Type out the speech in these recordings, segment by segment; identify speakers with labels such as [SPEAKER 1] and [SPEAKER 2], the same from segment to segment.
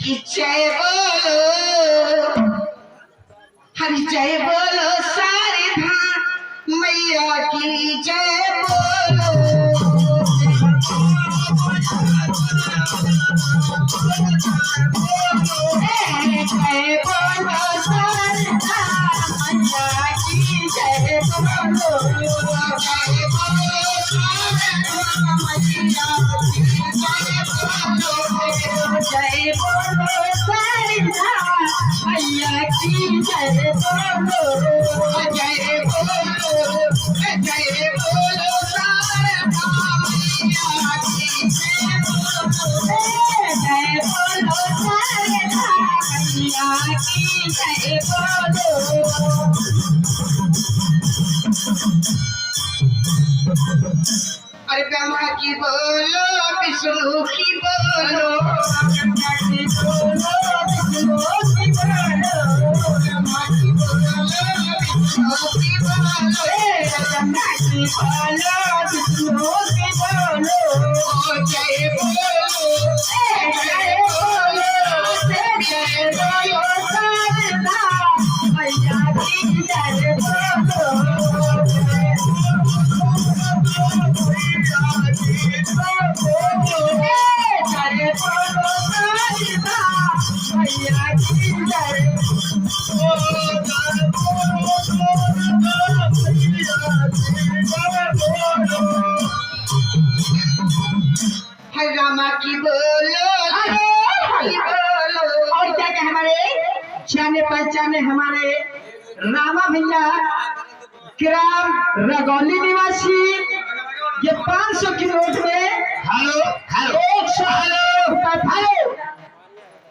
[SPEAKER 1] कि जय बोलो, हरि जय बोलो सारे धाम मैया की जय बोलो। जय बोलो सारे धाम मैया की जय बोलो। जय बोलो सारे धाम मैया की जय बोलो। जय बोलो सारे धाम मैया की जय बोलो। जय बोलो, जय बोलो सारे धाम मैया की जय बोलो। जय बोलो सारे धाम मैया की जय बोलो। अरे ब्रह्मा की बोलो, विष्णु की बोलो, ब्रह्मा की बोलो, विष्णु की बोलो, ब्रह्मा की बोलो, विष्णु की बोलो, ब्रह्मा की बोलो, विष्णु की बोलो। जय बोलो, जय बोलो, जय बोलो सारे धाम मैया की जय बोलो। हरे रामा की बोलो, हरि बोलो। और क्या क्या हमारे जाने पहचाने हमारे रामा भैया ग्राम रगौली निवासी, ये 500 की नोट में
[SPEAKER 2] हेलो हेलो
[SPEAKER 1] 100 हेलो।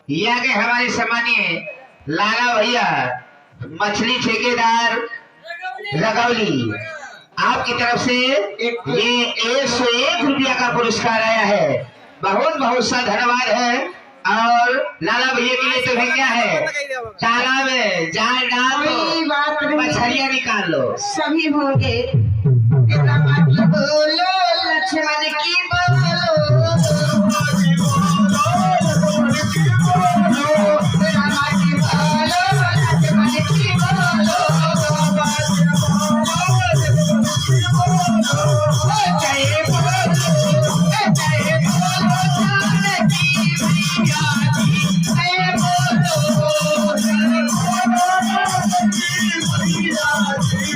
[SPEAKER 2] यह के हमारे सम्मानीय लाला भैया मछली ठेकेदार रगौली, आपकी तरफ से ये 101 रुपया का पुरस्कार आया है। बहुत बहुत सा धन्यवाद है। और लाला भैया के लिए तो है क्या है, तालाब में जाल डाल दो, मछलियाँ निकाल लो,
[SPEAKER 1] सभी होंगे। रामा की बोलो, लक्ष्मण की बोलो, रामा की बोलो, लक्ष्मण की बोलो। जय बोलो, जय बोलो जानकी मैया की जय बोलो। जय बोलो जानकी मैया की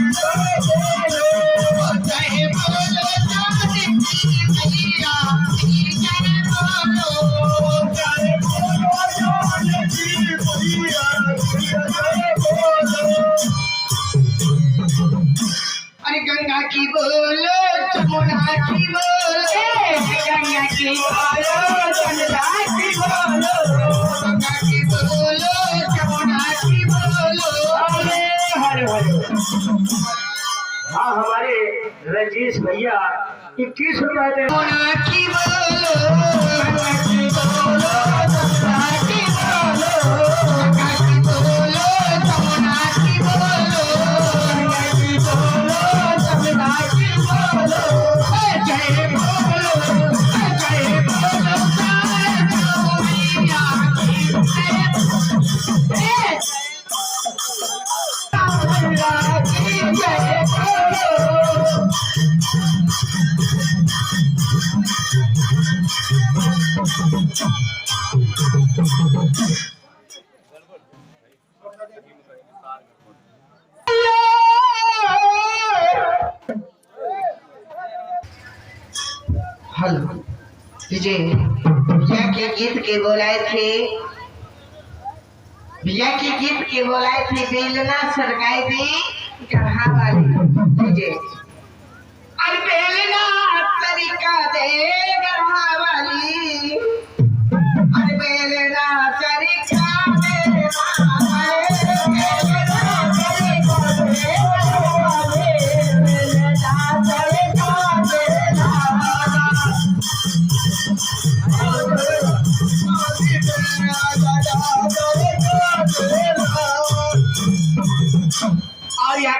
[SPEAKER 1] जय बोलो। जय बोलो जानकी मैया की जय बोलो। अरे गंगा की बोलो, जमुना की बोलो, गंगा की बोलो, जमुना की बोलो, गंगा की बोलो, जमुना की बोलो।
[SPEAKER 3] हरे हरे। हाँ, हमारे रंजीश भैया 21 रुपए दे।
[SPEAKER 1] जमुना की बोलो, गंगा की बोलो, जमुना की बोलो, गंगा की बोलो, जमुना की बोलो, गंगा की बोलो, जमुना की बोलो। जय बोलो, जय बोलो सारे धाम मैया की जय बोलो। मैया की जय बोलो। हेलो विजय, भैया के गीत के बोलाए थे, भैया के गीत के बोलाए थे, बेलना सरकाए थे गढ़ा वाले विजय। अरे बेलना तरीका दे गढ़ा वाली, अरे बेलना तरीका दे, बेलना तरीका दे, बेलना तरीका दे। और यहाँ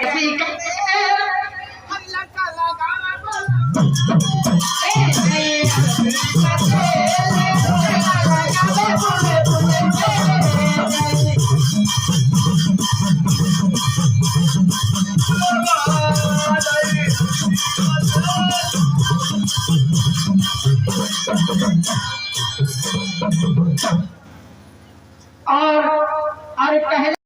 [SPEAKER 1] और पहले